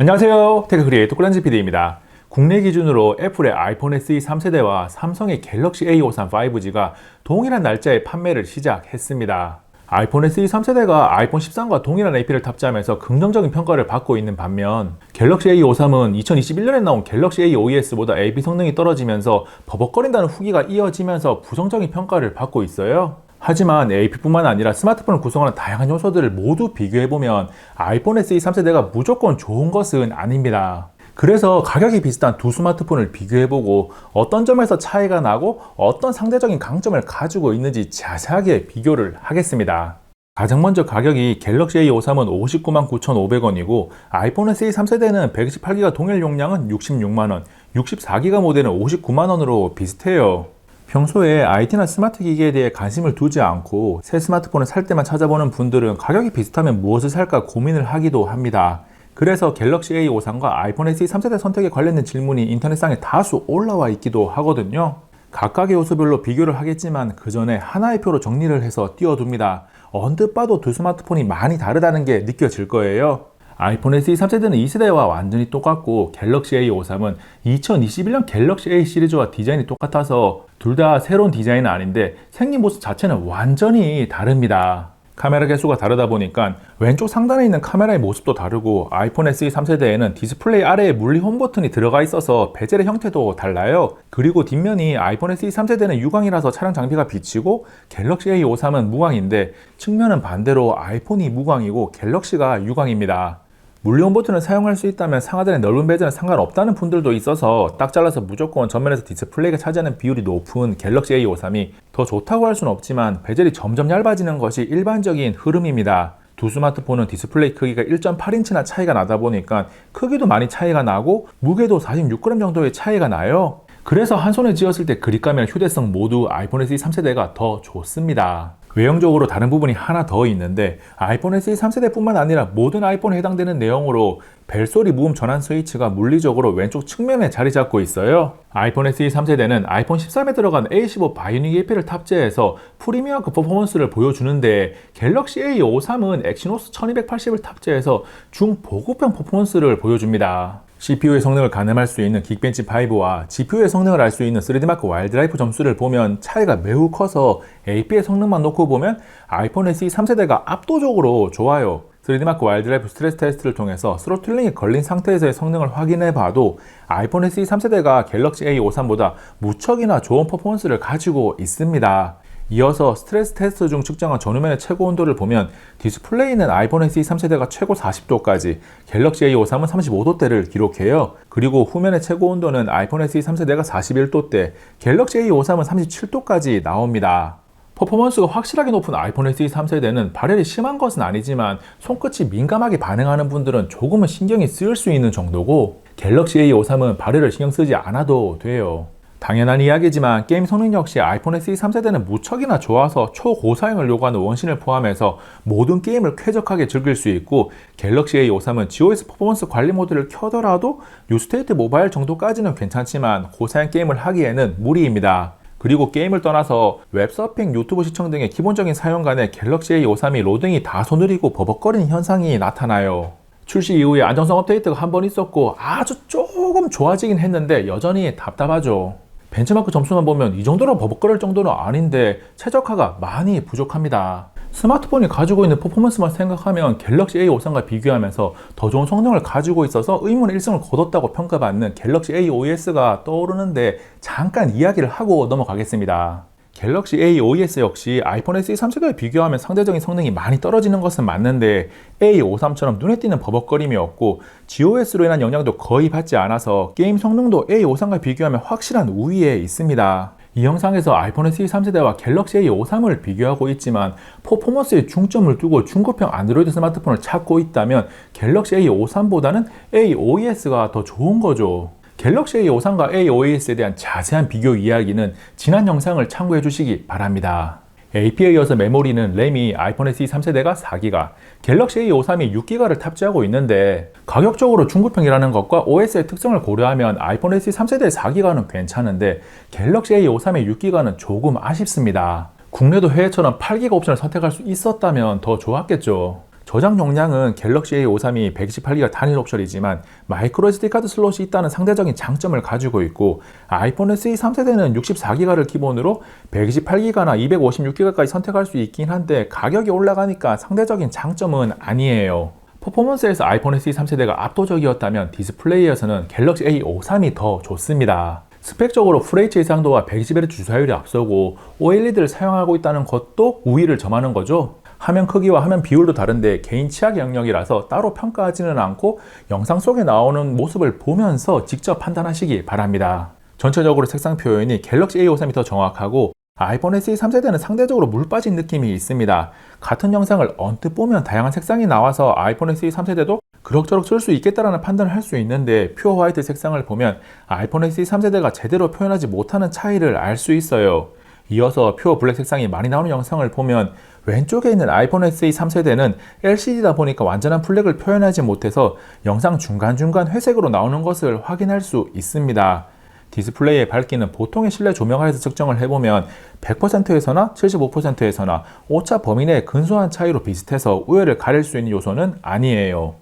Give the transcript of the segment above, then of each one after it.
안녕하세요. 테크 크리에이터 꿀란지 PD입니다. 국내 기준으로 애플의 아이폰 SE 3세대와 삼성의 갤럭시 A53 5G가 동일한 날짜에 판매를 시작했습니다. 아이폰 SE 3세대가 아이폰 13과 동일한 AP를 탑재하면서 긍정적인 평가를 받고 있는 반면 갤럭시 A53은 2021년에 나온 갤럭시 A5S보다 AP 성능이 떨어지면서 버벅거린다는 후기가 이어지면서 부정적인 평가를 받고 있어요. 하지만 AP뿐만 아니라 스마트폰을 구성하는 다양한 요소들을 모두 비교해보면 아이폰 SE 3세대가 무조건 좋은 것은 아닙니다. 그래서 가격이 비슷한 두 스마트폰을 비교해보고 어떤 점에서 차이가 나고 어떤 상대적인 강점을 가지고 있는지 자세하게 비교를 하겠습니다. 가장 먼저 가격이 갤럭시 A53은 59만 9,500원이고 아이폰 SE 3세대는 128GB 동일 용량은 66만원, 64GB 모델은 59만원으로 비슷해요. 평소에 IT나 스마트 기기에 대해 관심을 두지 않고 새 스마트폰을 살 때만 찾아보는 분들은 가격이 비슷하면 무엇을 살까 고민을 하기도 합니다. 그래서 갤럭시 A53과 아이폰 SE 3세대 선택에 관련된 질문이 인터넷상에 다수 올라와 있기도 하거든요. 각각의 요소별로 비교를 하겠지만 그 전에 하나의 표로 정리를 해서 띄워둡니다. 언뜻 봐도 두 스마트폰이 많이 다르다는 게 느껴질 거예요. 아이폰 SE 3세대는 2세대와 완전히 똑같고 갤럭시 A53은 2021년 갤럭시 A 시리즈와 디자인이 똑같아서 둘 다 새로운 디자인은 아닌데 생긴 모습 자체는 완전히 다릅니다. 카메라 개수가 다르다 보니까 왼쪽 상단에 있는 카메라의 모습도 다르고 아이폰 SE 3세대에는 디스플레이 아래에 물리 홈 버튼이 들어가 있어서 베젤의 형태도 달라요. 그리고 뒷면이 아이폰 SE 3세대는 유광이라서 차량 장비가 비치고 갤럭시 A53은 무광인데 측면은 반대로 아이폰이 무광이고 갤럭시가 유광입니다. 물리홈 버튼을 사용할 수 있다면 상하단의 넓은 베젤은 상관없다는 분들도 있어서 딱 잘라서 무조건 전면에서 디스플레이가 차지하는 비율이 높은 갤럭시 A53이 더 좋다고 할 수는 없지만 베젤이 점점 얇아지는 것이 일반적인 흐름입니다. 두 스마트폰은 디스플레이 크기가 1.8인치나 차이가 나다 보니까 크기도 많이 차이가 나고 무게도 46g 정도의 차이가 나요. 그래서 한 손에 쥐었을 때 그립감이나 휴대성 모두 아이폰 SE 3세대가 더 좋습니다. 외형적으로 다른 부분이 하나 더 있는데 아이폰 SE 3세대뿐만 아니라 모든 아이폰에 해당되는 내용으로 벨소리 무음 전환 스위치가 물리적으로 왼쪽 측면에 자리 잡고 있어요. 아이폰 SE 3세대는 아이폰 13에 들어간 A15 바이오닉 AP를 탑재해서 프리미엄급 퍼포먼스를 보여주는데 갤럭시 A53은 엑시노스 1280을 탑재해서 중보급형 퍼포먼스를 보여줍니다. CPU의 성능을 가늠할 수 있는 긱벤치 5와 GPU의 성능을 알 수 있는 3D마크 와일드라이프 점수를 보면 차이가 매우 커서 AP의 성능만 놓고 보면 아이폰 SE 3세대가 압도적으로 좋아요. 3D마크 와일드라이프 스트레스 테스트를 통해서 스로틀링이 걸린 상태에서의 성능을 확인해 봐도 아이폰 SE 3세대가 갤럭시 A53보다 무척이나 좋은 퍼포먼스를 가지고 있습니다. 이어서 스트레스 테스트 중 측정한 전후면의 최고 온도를 보면 디스플레이는 아이폰 SE 3세대가 최고 40도까지, 갤럭시 A53은 35도대를 기록해요. 그리고 후면의 최고 온도는 아이폰 SE 3세대가 41도대, 갤럭시 A53은 37도까지 나옵니다. 퍼포먼스가 확실하게 높은 아이폰 SE 3세대는 발열이 심한 것은 아니지만 손끝이 민감하게 반응하는 분들은 조금은 신경이 쓰일 수 있는 정도고 갤럭시 A53은 발열을 신경 쓰지 않아도 돼요. 당연한 이야기지만 게임 성능 역시 아이폰 SE 3세대는 무척이나 좋아서 초고사양을 요구하는 원신을 포함해서 모든 게임을 쾌적하게 즐길 수 있고 갤럭시 A53은 GOS 퍼포먼스 관리 모드를 켜더라도 뉴스테이트 모바일 정도까지는 괜찮지만 고사양 게임을 하기에는 무리입니다. 그리고 게임을 떠나서 웹서핑, 유튜브 시청 등의 기본적인 사용간에 갤럭시 A53이 로딩이 다소 느리고 버벅거리는 현상이 나타나요. 출시 이후에 안정성 업데이트가 한 번 있었고 아주 조금 좋아지긴 했는데 여전히 답답하죠. 벤치마크 점수만 보면 이 정도로 버벅거릴 정도는 아닌데 최적화가 많이 부족합니다. 스마트폰이 가지고 있는 퍼포먼스만 생각하면 갤럭시 A53과 비교하면서 더 좋은 성능을 가지고 있어서 의문의 1승을 거뒀다고 평가받는 갤럭시 A5S가 떠오르는데 잠깐 이야기를 하고 넘어가겠습니다. 갤럭시 A5S 역시 아이폰 SE 3세대와 비교하면 상대적인 성능이 많이 떨어지는 것은 맞는데 A53처럼 눈에 띄는 버벅거림이 없고 GOS로 인한 영향도 거의 받지 않아서 게임 성능도 A53과 비교하면 확실한 우위에 있습니다. 이 영상에서 아이폰 SE 3세대와 갤럭시 A53을 비교하고 있지만 퍼포먼스에 중점을 두고 중고평 안드로이드 스마트폰을 찾고 있다면 갤럭시 A53보다는 A5S가 더 좋은 거죠. 갤럭시 A53과 A5S에 대한 자세한 비교 이야기는 지난 영상을 참고해 주시기 바랍니다. AP에 이어서 메모리는 램이 아이폰 SE 3세대가 4GB, 갤럭시 A53이 6GB를 탑재하고 있는데 가격적으로 중고평이라는 것과 OS의 특성을 고려하면 아이폰 SE 3세대의 4GB는 괜찮은데 갤럭시 A53의 6GB는 조금 아쉽습니다. 국내도 해외처럼 8GB 옵션을 선택할 수 있었다면 더 좋았겠죠. 저장 용량은 갤럭시 A53이 128GB 단일 옵션이지만 마이크로 SD 카드 슬롯이 있다는 상대적인 장점을 가지고 있고, 아이폰 SE 3세대는 64GB를 기본으로 128GB나 256GB까지 선택할 수 있긴 한데 가격이 올라가니까 상대적인 장점은 아니에요. 퍼포먼스에서 아이폰 SE 3세대가 압도적이었다면 디스플레이에서는 갤럭시 A53이 더 좋습니다. 스펙적으로 FHD 해상도와 120Hz 주사율이 앞서고 OLED를 사용하고 있다는 것도 우위를 점하는 거죠. 화면 크기와 화면 비율도 다른데 개인 취향 영역이라서 따로 평가하지는 않고 영상 속에 나오는 모습을 보면서 직접 판단하시기 바랍니다. 전체적으로 색상 표현이 갤럭시 A53이 더 정확하고 아이폰 SE 3세대는 상대적으로 물 빠진 느낌이 있습니다. 같은 영상을 언뜻 보면 다양한 색상이 나와서 아이폰 SE 3세대도 그럭저럭 쓸 수 있겠다라는 판단을 할 수 있는데, 퓨어 화이트 색상을 보면 아이폰 SE 3세대가 제대로 표현하지 못하는 차이를 알 수 있어요. 이어서 퓨어 블랙 색상이 많이 나오는 영상을 보면 왼쪽에 있는 아이폰 SE 3세대는 LCD다 보니까 완전한 블랙을 표현하지 못해서 영상 중간중간 회색으로 나오는 것을 확인할 수 있습니다. 디스플레이의 밝기는 보통의 실내 조명하에서 측정을 해보면 100%에서나 75%에서나 오차 범위 내 근소한 차이로 비슷해서 우열을 가릴 수 있는 요소는 아니에요.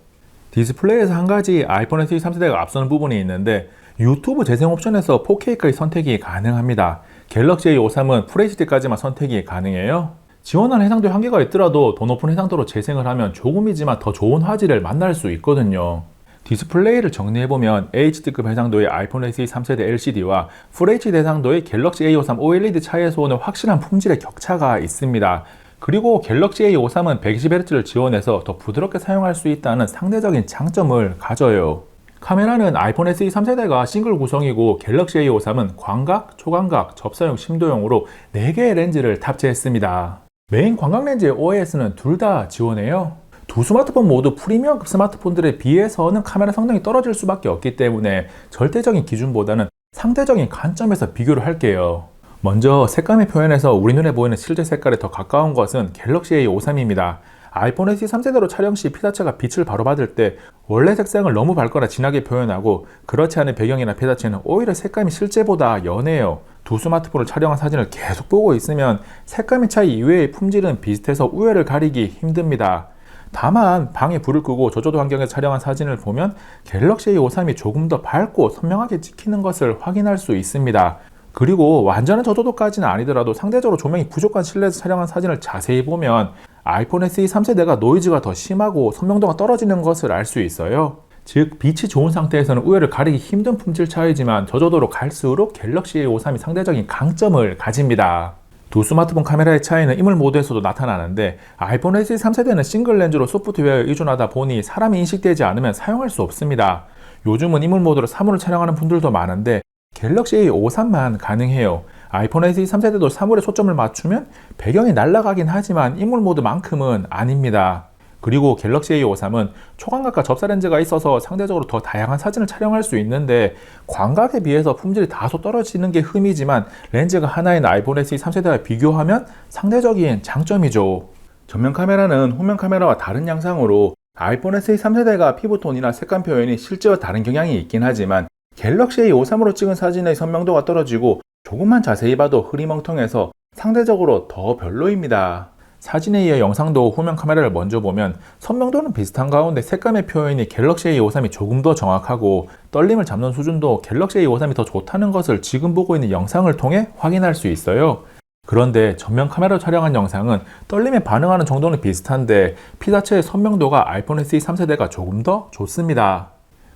디스플레이에서 한 가지 아이폰 SE 3세대가 앞서는 부분이 있는데, 유튜브 재생 옵션에서 4K까지 선택이 가능합니다. 갤럭시 A53은 FHD까지만 선택이 가능해요. 지원하는 해상도에 한계가 있더라도 더 높은 해상도로 재생을 하면 조금이지만 더 좋은 화질을 만날 수 있거든요. 디스플레이를 정리해보면 HD급 해상도의 아이폰 SE 3세대 LCD와 FHD 해상도의 갤럭시 A53 OLED 차이에서 오는 확실한 품질의 격차가 있습니다. 그리고 갤럭시 A53은 120Hz를 지원해서 더 부드럽게 사용할 수 있다는 상대적인 장점을 가져요. 카메라는 아이폰 SE 3세대가 싱글 구성이고 갤럭시 A53은 광각, 초광각, 접사용 심도용으로 4개의 렌즈를 탑재했습니다. 메인 광각 렌즈의 OIS는 둘 다 지원해요. 두 스마트폰 모두 프리미엄급 스마트폰들에 비해서는 카메라 성능이 떨어질 수밖에 없기 때문에 절대적인 기준보다는 상대적인 관점에서 비교를 할게요. 먼저 색감의 표현에서 우리 눈에 보이는 실제 색깔에 더 가까운 것은 갤럭시 A53입니다. 아이폰 SE 3세대로 촬영 시 피사체가 빛을 바로 받을 때 원래 색상을 너무 밝거나 진하게 표현하고, 그렇지 않은 배경이나 피사체는 오히려 색감이 실제보다 연해요. 두 스마트폰을 촬영한 사진을 계속 보고 있으면 색감의 차이 이외의 품질은 비슷해서 우열을 가리기 힘듭니다. 다만 방에 불을 끄고 저조도 환경에서 촬영한 사진을 보면 갤럭시 A53이 조금 더 밝고 선명하게 찍히는 것을 확인할 수 있습니다. 그리고 완전한 저조도까지는 아니더라도 상대적으로 조명이 부족한 실내에서 촬영한 사진을 자세히 보면 아이폰 SE 3세대가 노이즈가 더 심하고 선명도가 떨어지는 것을 알 수 있어요. 즉 빛이 좋은 상태에서는 우열을 가리기 힘든 품질 차이지만 저조도로 갈수록 갤럭시 A53이 상대적인 강점을 가집니다. 두 스마트폰 카메라의 차이는 이물 모드에서도 나타나는데, 아이폰 SE 3세대는 싱글 렌즈로 소프트웨어에 의존하다 보니 사람이 인식되지 않으면 사용할 수 없습니다. 요즘은 이물 모드로 사물을 촬영하는 분들도 많은데 갤럭시 A53만 가능해요. 아이폰 SE 3세대도 사물에 초점을 맞추면 배경이 날아가긴 하지만 이물 모드만큼은 아닙니다. 그리고 갤럭시 A53은 초광각과 접사 렌즈가 있어서 상대적으로 더 다양한 사진을 촬영할 수 있는데, 광각에 비해서 품질이 다소 떨어지는 게 흠이지만 렌즈가 하나인 아이폰 SE 3세대와 비교하면 상대적인 장점이죠. 전면 카메라는 후면 카메라와 다른 양상으로 아이폰 SE 3세대가 피부톤이나 색감 표현이 실제와 다른 경향이 있긴 하지만 갤럭시 A53으로 찍은 사진의 선명도가 떨어지고 조금만 자세히 봐도 흐리멍텅해서 상대적으로 더 별로입니다. 사진에 이어 영상도 후면 카메라를 먼저 보면 선명도는 비슷한 가운데 색감의 표현이 갤럭시 A53이 조금 더 정확하고 떨림을 잡는 수준도 갤럭시 A53이 더 좋다는 것을 지금 보고 있는 영상을 통해 확인할 수 있어요. 그런데 전면 카메라로 촬영한 영상은 떨림에 반응하는 정도는 비슷한데 피사체의 선명도가 아이폰 SE 3세대가 조금 더 좋습니다.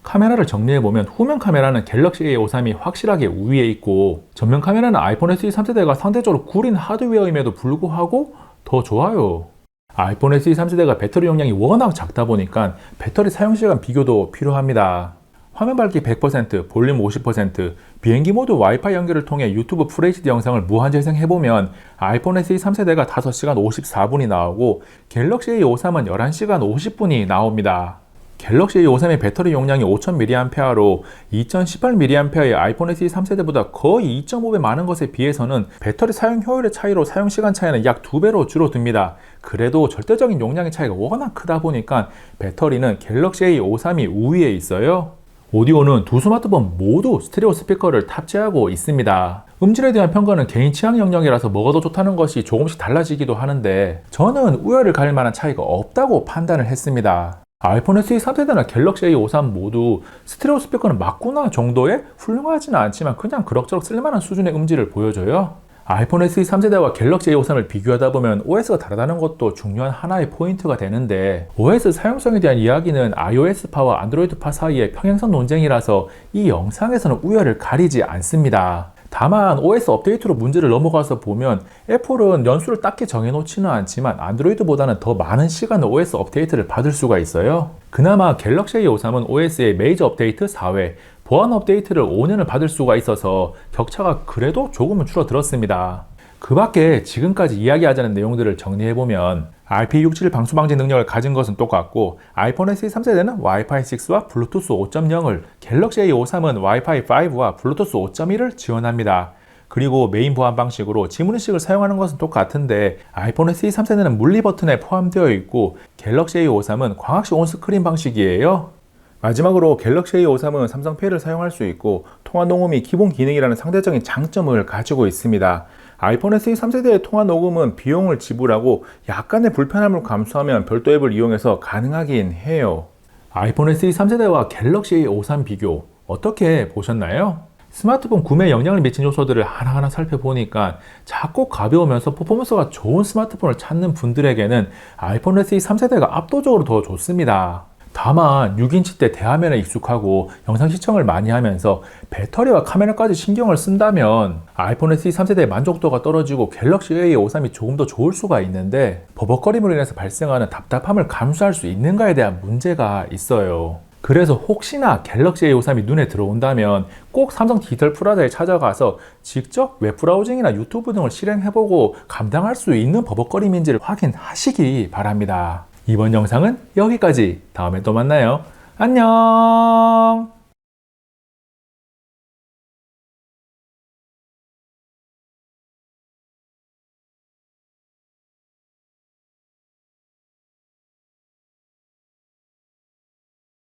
카메라를 정리해보면 후면 카메라는 갤럭시 A53이 확실하게 우위에 있고, 전면 카메라는 아이폰 SE 3세대가 상대적으로 구린 하드웨어임에도 불구하고 더 좋아요. 아이폰 SE 3세대가 배터리 용량이 워낙 작다 보니까 배터리 사용시간 비교도 필요합니다. 화면 밝기 100%, 볼륨 50%, 비행기 모드 와이파이 연결을 통해 유튜브 FHD 영상을 무한 재생해보면 아이폰 SE 3세대가 5시간 54분이 나오고 갤럭시 A53은 11시간 50분이 나옵니다. 갤럭시 A53의 배터리 용량이 5000mAh로 2018mAh의 아이폰 SE 3세대보다 거의 2.5배 많은 것에 비해서는 배터리 사용 효율의 차이로 사용 시간 차이는 약 2배로 줄어듭니다. 그래도 절대적인 용량의 차이가 워낙 크다 보니까 배터리는 갤럭시 A53이 우위에 있어요. 오디오는 두 스마트폰 모두 스테레오 스피커를 탑재하고 있습니다. 음질에 대한 평가는 개인 취향 영역이라서 뭐가 더 좋다는 것이 조금씩 달라지기도 하는데 저는 우열을 가릴 만한 차이가 없다고 판단을 했습니다. 아이폰 SE 3세대나 갤럭시 A53 모두 스테레오 스피커는 맞구나 정도의 훌륭하지는 않지만 그냥 그럭저럭 쓸만한 수준의 음질을 보여줘요. 아이폰 SE 3세대와 갤럭시 A53을 비교하다 보면 OS가 다르다는 것도 중요한 하나의 포인트가 되는데 OS 사용성에 대한 이야기는 iOS파와 안드로이드파 사이의 평행선 논쟁이라서 이 영상에서는 우열을 가리지 않습니다. 다만 OS 업데이트로 문제를 넘어가서 보면 애플은 연수를 딱히 정해놓지는 않지만 안드로이드보다는 더 많은 시간을 OS 업데이트를 받을 수가 있어요. 그나마 갤럭시 A53은 OS의 메이저 업데이트 4회, 보안 업데이트를 5년을 받을 수가 있어서 격차가 그래도 조금은 줄어들었습니다. 그 밖에 지금까지 이야기하자는 내용들을 정리해보면 IP67 방수 방지 능력을 가진 것은 똑같고 아이폰 SE 3세대는 와이파이 6와 블루투스 5.0을, 갤럭시 A53은 와이파이 5와 블루투스 5.1을 지원합니다. 그리고 메인 보안 방식으로 지문 인식을 사용하는 것은 똑같은데 아이폰 SE 3세대는 물리 버튼에 포함되어 있고 갤럭시 A53은 광학식 온스크린 방식이에요. 마지막으로 갤럭시 A53은 삼성페이를 사용할 수 있고 통화 녹음이 기본 기능이라는 상대적인 장점을 가지고 있습니다. 아이폰 SE 3세대의 통화 녹음은 비용을 지불하고 약간의 불편함을 감수하면 별도 앱을 이용해서 가능하긴 해요. 아이폰 SE 3세대와 갤럭시 A53 비교 어떻게 보셨나요? 스마트폰 구매에 영향을 미친 요소들을 하나하나 살펴보니까 작고 가벼우면서 퍼포먼스가 좋은 스마트폰을 찾는 분들에게는 아이폰 SE 3세대가 압도적으로 더 좋습니다. 다만 6인치 대 대화면에 익숙하고 영상 시청을 많이 하면서 배터리와 카메라까지 신경을 쓴다면 아이폰 SE 3세대의 만족도가 떨어지고 갤럭시 A53이 조금 더 좋을 수가 있는데 버벅거림으로 인해서 발생하는 답답함을 감수할 수 있는가에 대한 문제가 있어요. 그래서 혹시나 갤럭시 A53이 눈에 들어온다면 꼭 삼성 디지털 프라자에 찾아가서 직접 웹브라우징이나 유튜브 등을 실행해보고 감당할 수 있는 버벅거림인지를 확인하시기 바랍니다. 이번 영상은 여기까지. 다음에 또 만나요. 안녕!